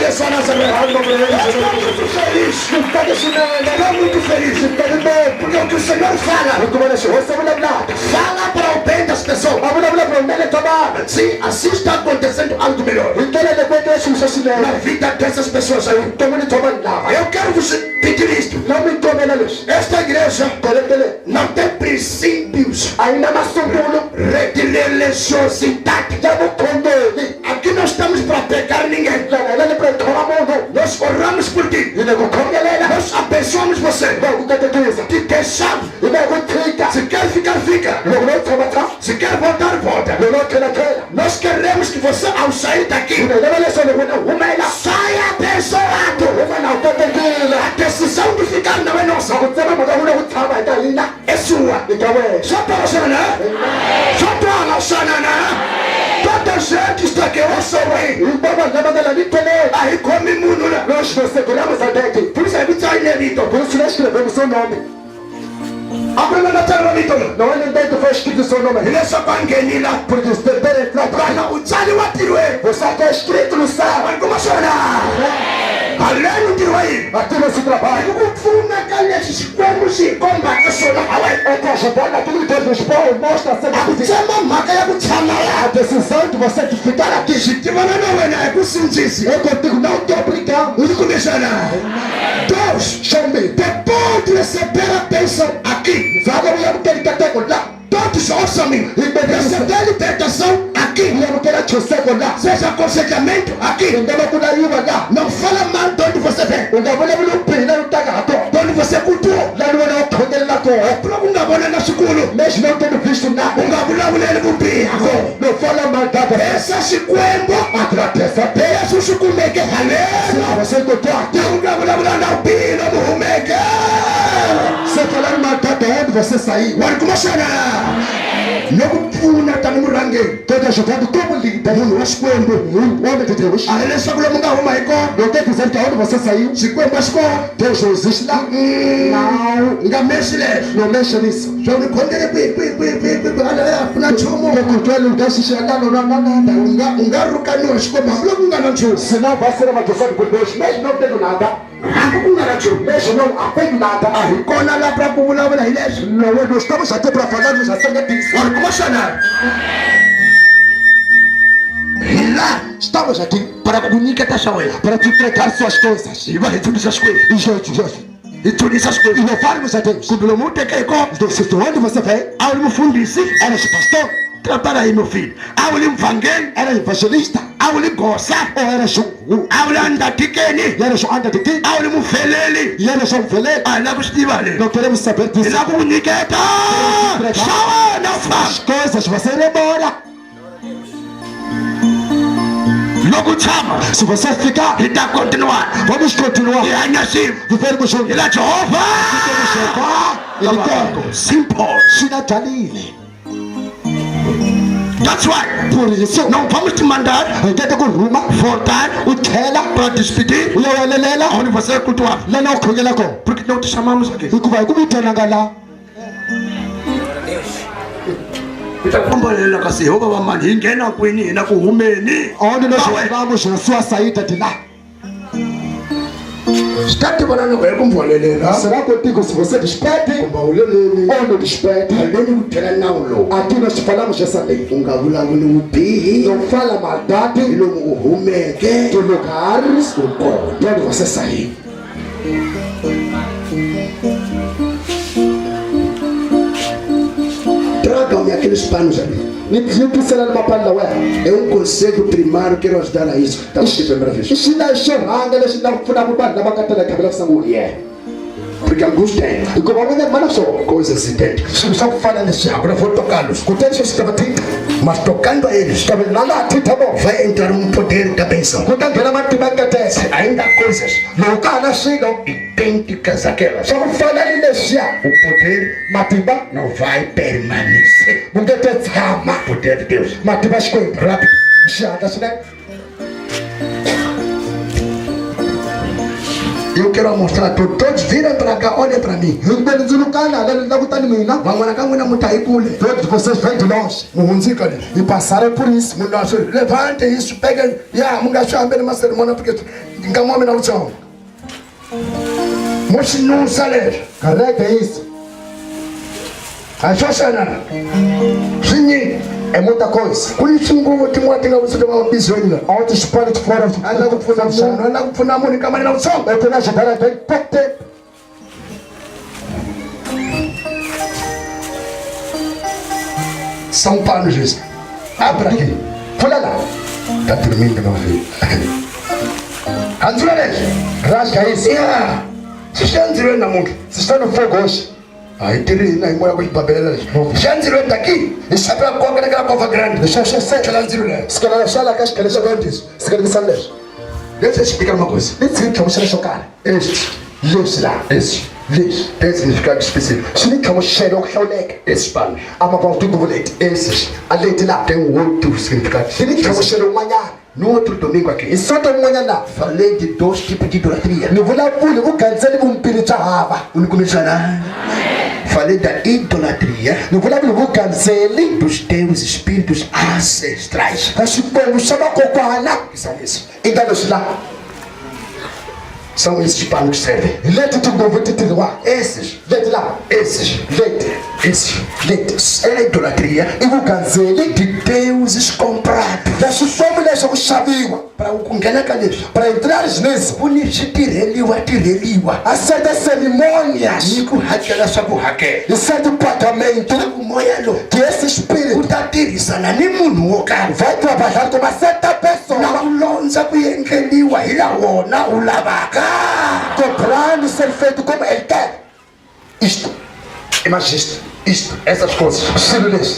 Jesus a Nazaré. Estou muito feliz. Porque o que o Senhor fala para o bem das pessoas. Sim, assim está acontecendo algo melhor na vida dessas pessoas aí. Eu quero vos pedir isto. Esta igreja não tem princípios de religiosidade. Aqui não estamos para pegar ninguém. Nós oramos por ti. Nós abençoamos você. Te deixamos. Se quer ficar, fica. Se quer voltar, volta. Nós queremos que você, ao sair daqui, saia abençoado. A decisão de ficar não é nossa. É sua. Só para você, né? Só para você, né? Toda gente está aqui, eu sou aí. Aí come mundo, né? Nós seguramos a dente. Por isso é que está inédito. Por isso nós escrevemos seu nome. A primeira terrorista. Não é ninguém que foi escrito seu nome. Ele é só para ninguém lá. Porque você tem entrado. O Tchali o Atiruê. Você está escrito no céu. Mas como chorar? Além do tiro aí. Aqui nesse trabalho. O fundo é calhete. Como se combate a sua hawa. É que ajudando aquilo que Deus nos põe. Mostra a a decisão de você de ficar aqui. É possível. Eu contigo não estou brincando. Deus, chame. Depois de receber a bênção aqui. Todos ouçam-me. Receber libertação aqui. Seja aconselhamento aqui. Não fala mal de onde você vem. De onde você cultuou. Mesmo não tendo visto nada. Não fala mal da essa chiquembo. Agradeça a Deus. Você chiquemeke. Você encontrou aqui. Você falar mal da onde você saiu. Não puna tamurange. Todo ajudando como líder. Não acho que homem de Deus. A ele só não dá uma icó. Não tem que dizer que onde você saiu. Se quer mais com Deus não existe lá. Não. Ainda mexe né. Não mexe nisso. Já não quando ele na chomo. O controle desse chegar não nada. Um garro canho acho que mas não ganha não. Se não vai ser uma questão de Deus, mas não tem nada. Mesmo não apego nada. Quando ela para popular na igreja. Não, nós estamos aqui para falarmos acerca disso. Olha como chama. E lá estamos aqui para comunicar para te entregar suas coisas. E vai tudo essas coisas. E tudo essas coisas. E louvarmos a Deus. Quando o mundo é que é como. Onde você vem? Ao me fundice. Eras pastor. Trabalha aí meu filho. Ao lhe evangelho. Era evangelista. Ao lhe goza. Era jogo. Ao lhe anda tikeni. Era jogo anda tikeni. Ao lhe mufelele. Era jogo mufelele. Lá gostivale. Não queremos saber disso. Lá comunicar. Chama não faz. As coisas você demora. Logo chama. Se você ficar, ele está continuar. Vamos continuar. E ainda assim, vivermos juntos. Ele é Jeová. Ele tem. Simple. Sinatalile. That's why. Por isso, não vamos te mandar voltar para despedir onde você cultuar. Porque não te chamamos aqui. Itakombolela kasi Yehova wa mali ingena kwini na kuhumeni. Onde nós vamos na sua saída de lá. Está te falando com ele como volelela. Será que eu digo se você despede? Ou não despede? Aqui nós te falamos essa lei. Não fala maldade. Do lugar onde você sair. Tragam-me aqueles panos ali. É um conselho primário que nós dar a isso. Estamos aqui pela primeira vez. Porque alguns têm. Coisas idênticas. Se você fala nesse agora vou tocá-los. Mas tocando a eles, vai entrar um poder da bênção. Ainda coisas idênticas àquelas. O poder não vai permanecer. O poder de Deus. Rápido. Eu quero mostrar tudo. Todos virem para cá, olhem para mim. Vamos lá cá, todos vocês vêm de longe. E passaram por isso. Levante isso, peguem. Uma cerimônia porque engamou-me na chão. Mas não sale. Carrega isso. A Joshana. Sim. É muita coisa. Por isso não vou te mostrar você de uma bisonha. Onde espalha de fora. Anda com função. Anda com função. Mônica, mas não são. Eu tenho ajudar a gente. Pete. São Paulo, Jesus. Abra aqui. Olha lá. Está dormindo, meu filho. André, rasga isso. Se está André na mão. Se está no fogo hoje. Aí ele na imóvel com papel. Já André está aqui. Isso é para colocar naquela cova grande. Deixa eu ser. Se quer deixar lá, que ele chegou disso. Se quer deixar lá. Deixa eu explicar uma coisa. Deixa eu te chocar. Este. Lês lá. Este. Lês. Tem significado específico. Se não quer cheiro, que é o leque. Esse pano. Ama para o tudo o leite. Esses. A leite lá tem um outro significado. Se não quer cheiro, amanhã. No outro domingo aqui. E só tem amanhã lá. Falei de 2 tipos de idolatria. Não vou lá por não vou cancelar um pino de rava. Não começa nada. Falei da idolatria. Não vou lá por não cancelar dos teus espíritos ancestrais. Mas se o chama cocoana. Que são esses? Engana-se lá. São esses panos que servem. Leite de novo, esses. Leite lá. Esses. Leite. Esses. Leites. É a idolatria. E o canzele de deuses comprados. Deixa o somos deixa o chavinho. Para o congela cabeça. Para entrar nisso. Unir-se tireliwa. Aceita cerimônias. Nico hackela sabu hacke. E certo pagamento. Que esse espírito. Utatirisa nem mundo cara. Vai trabalhar com uma certa pessoa. Não lonza kuyenkeliwa. Ila wona ulabaka. Comprando ser feito como ele quer. Isto, imagina isto, essas coisas.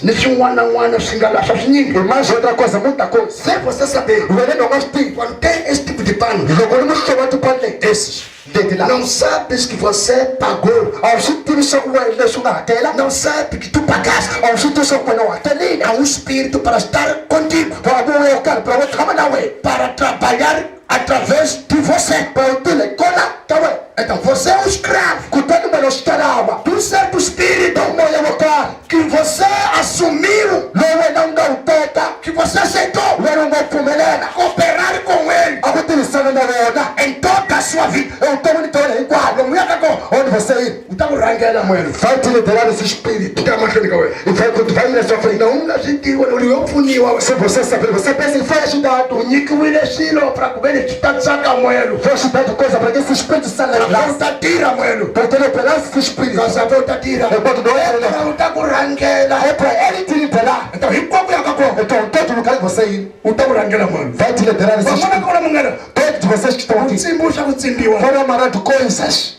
Nesse one singala ninguém. E mais outra coisa, muita coisa. Se você saber, quando tem esse tipo de pano, esses. Não sabes que você pagou. Não sabe que tu pagaste. Há um espírito para estar contigo. Para trabalhar através de você. Então você é um escravo. Do certo espírito que você assumiu. Que você aceitou cooperar com ele em toda a sua vida. Onde você ir? Vai te liberar esse espírito. E vai na sua frente. Se você saber, você pensa em foi ajudado. Para comer, vou ajudar de coisa para que esse espírito saia lá. Para ter esperança esse espírito. É para ele te liberar. Então todo lugar que você ir, vai te liberar esse espírito. Todos vocês que estão aqui foram amarrados coisas.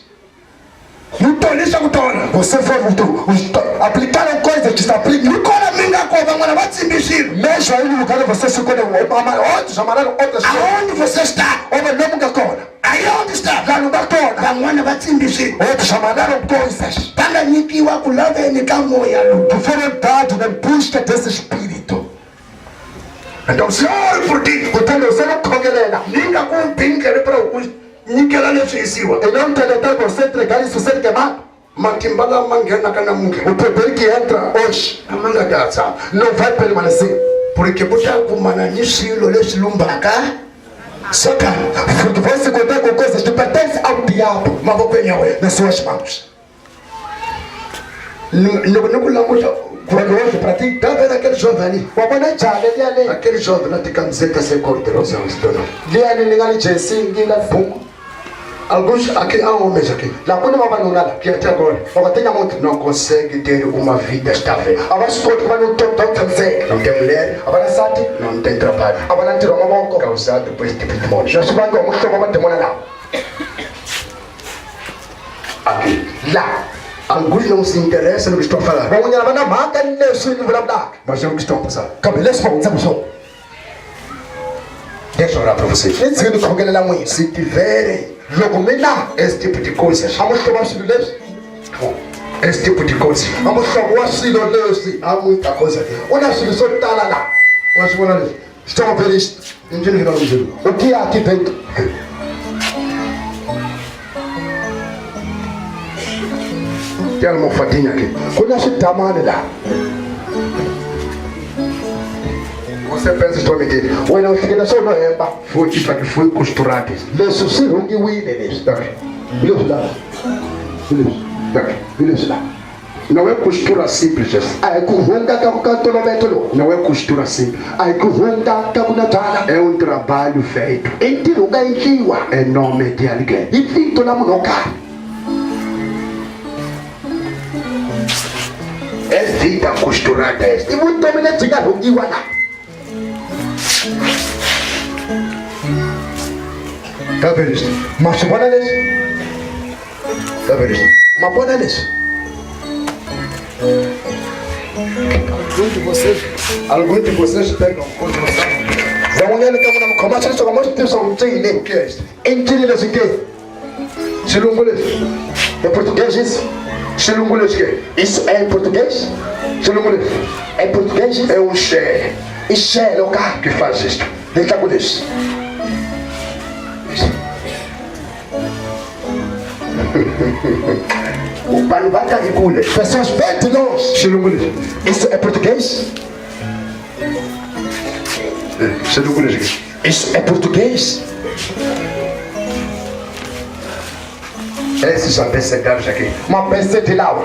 Você foi aplicaram coisas que se aplicam. Mesmo aí no lugar você se conhece. Outros amarraram outras coisas. Aonde você está? Aí onde está? Outros amarraram coisas que foram dados na busca desse espírito. Então se ore por ti. Você não congelena. Ninguém com um pinker para o e não deletar você entregar isso ser queimado. O poder que entra hoje não vai permanecer. Porque você vai se encontrar com coisas que pertencem ao diabo nas suas mãos. Quando hoje para ti, está vendo aquele jovem ali? Aquele jovem não tem camiseta sem cor de rosa. Alguns aqui, há homens aqui. Que até agora não consegue ter uma vida estável. Não tem mulher, não tem trabalho. Causado por esse tipo de morte. Aqui, lá. Alguns não se interessam no que estou falando. Mas é o que estão passando. Deixa eu orar para vocês. Se tiverem esse tipo de coisas, esse tipo de coisas, há muita coisa aqui. Estão a ver isto? O que há aqui dentro? Tellement fatigué. On a ce tamane là. Você pensa que me diz, "Oi, não, fica na sua noiva." Foi que foi costurado. Le souci rungi oui nenes. Tá. Bilhos lá. Bilhos lá. Não é costura simples. É curunga que o canto no método. Não é costura simples. É curunga que o natala. É um trabalho feito. Enti lugar em jiwa. É nome de alguém. E finto na monoca. É vida costurada. E muito homem tinha rungi wana. Tá vendo isso? Mas bora nisso. Tá vendo isso? Mas bora nisso. Alguns de vocês pegam continuação. Vamos olhar que eu não começo a jogar muito tempo só um time. O que é isso? Entende o que? Xilungulês. É português isso? Xilungulês que? Isso é em português? Xilungulês. É português? É um xé. E xé é o cara que faz isso. Deixa com isso. O pano vai cair com ele. Pessoas perto de nós. Isso é português? Isso é português? Esses são perseguidos aqui. Uma peça de lá.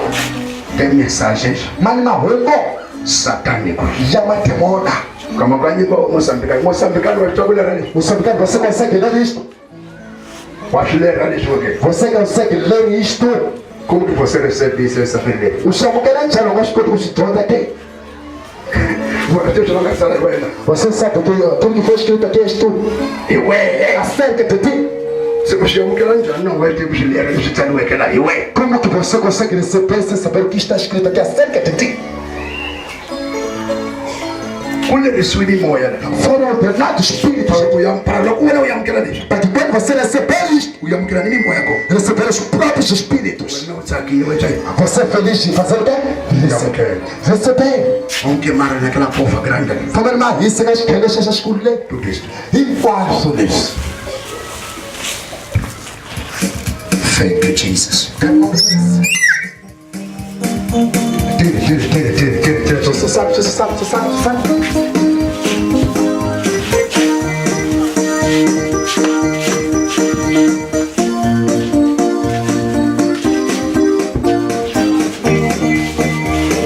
Tem mensagens. Mas não é satânico. Já matemona. Como vai ir para Moçambique? Moçambique vai trabalhar ali. Moçambique, você consegue ler isto? Pode ler isso aqui. Você consegue ler isto? Como que você recebe isso essa ler? O seu mulher já não gosta de você toda aqui. Você sabe que tudo que foi escrito aqui é estudo. Eu é acerca de ti. Se você não vai ter que ler isso, você não é que lá. Eu é. Como que você consegue receber sem saber o que está escrito aqui acerca de ti? Foram ordenados espíritos para que quando você receber isto, receber os próprios espíritos. Você é feliz em fazer o quê? Receber. Vamos queimar naquela pofa grande ali. Vamos lá, isso é que deixa essas coisas. E faço isso. Thank you, Jesus. Tira. Você sabe.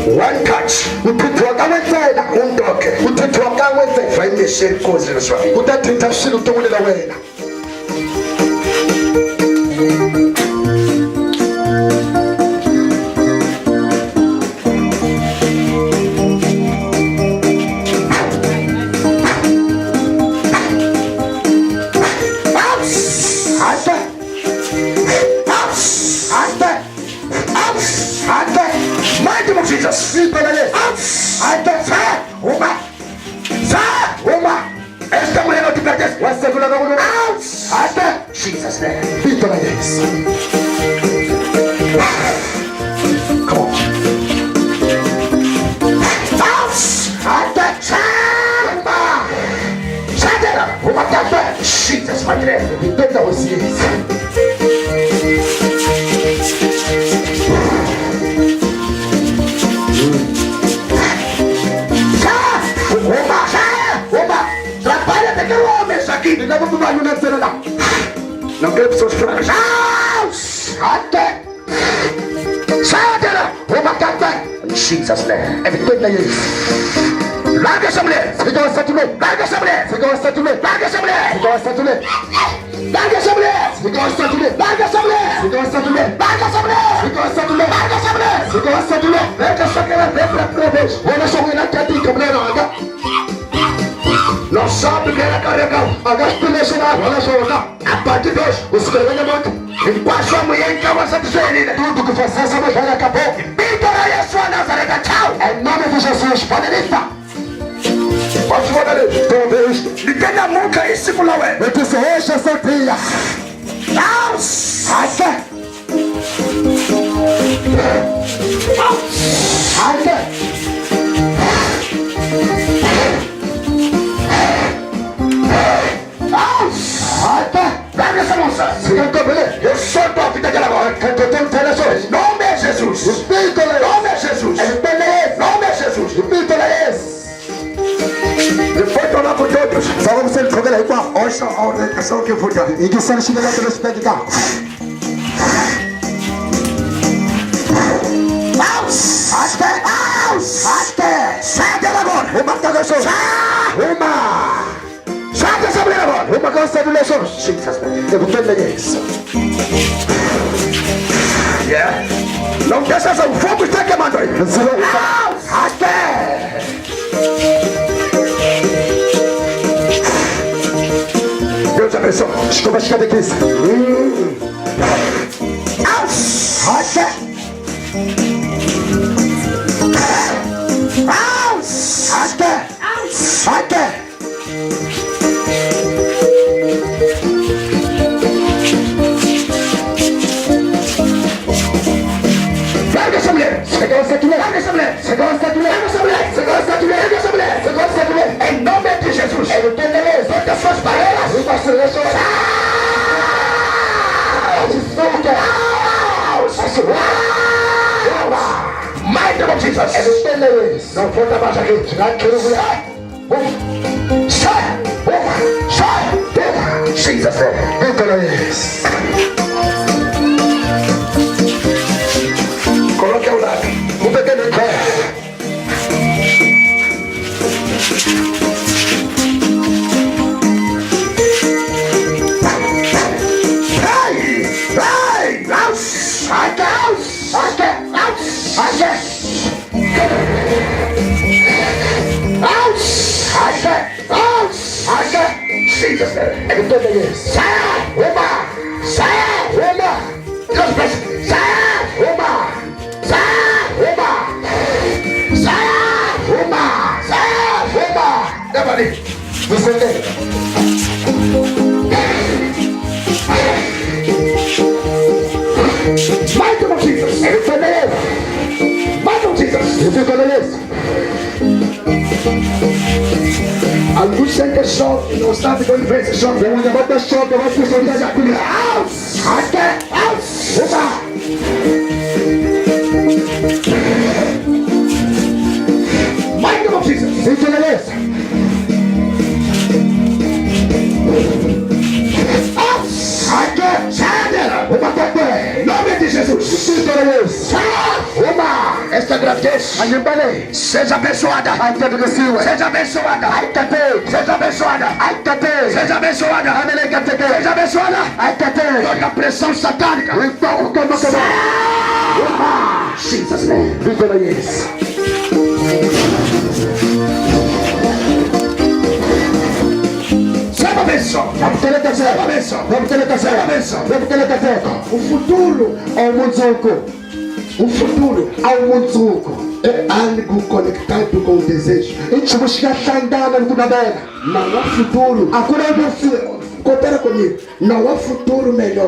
One touch. Utatoka wena undoke. Utatoka wena vai mexer coisas na sua vida. Utatentar ser o tom da wena. Esta mulher não te pertence. Jesus name. Vitória é isso. Come on. Jesus, my name. Vitória você é isso. Não quero pessoas fracas. Jesus name. É vitória é isso. Larga essa mulher. Fica essa mulher. Larga essa mulher. Fica essa mulher. Larga essa mulher. Fica essa mulher. Larga essa mulher. Fica essa mulher. Larga essa mulher. Fica essa mulher. Larga essa mulher. Fica essa mulher. Larga essa mulher. Fica essa mulher. Larga essa mulher. Larga vez. Olha só mulher que a dica mulher larga. Não sabe que ela carregou. Agaste nesse lado. Olha só lá. A parte 2. O escreveu na moto. Embaixo a mulher em casa satisfeita. Tudo que você essa mulher acabou. Vitória é sua Nazaré. Tchau. Em nome de Jesus. Pode limpar. Pode mandar ele. Talvez. Ninguém a mão cair se pular ué. Eu disse hoje é seu dia. Até. Pega essa moça. Eu sou tua vida de agora. Eu tô tentando as coisas. Não mexe. Jesus. Nome Jesus. Nome Jesus. Depois tomar com todos. Só você jogar aí com a Olha a orientação que eu vou dar. e que você chega lá pelo espelho de carro. Até. Sai dela agora. Uma cagação. Sai dessa mulher agora. Uma cagação de leções. Eu vou ter isso. Yeah. Não deixa o fogo está queimando aí. Até. Deus abençoe. Escova a cabeça. Até. Larga essa mulher. Em nome de Jesus. Solta suas barreiras. Mighty name of Jesus. Não volta mais aqui. Sai. Jesus name. Coloque ao lado. Um pequeno pé. Jesus name. A luz sempre sobe, não sabe de onde vem esse sobe. Onde bota choque, vai se soltar já comigo. Até. Mighty name of Jesus. Sai dela. Nome de Jesus. Esta gravidez seja abençoada. Seja abençoada. Seja abençoada. Seja abençoada. Seja abençoada. Toda pressão satânica. Jesus name. O futuro ao mundzuko é algo conectado com o desejo. Não há futuro. Coopera comigo. Não há futuro melhor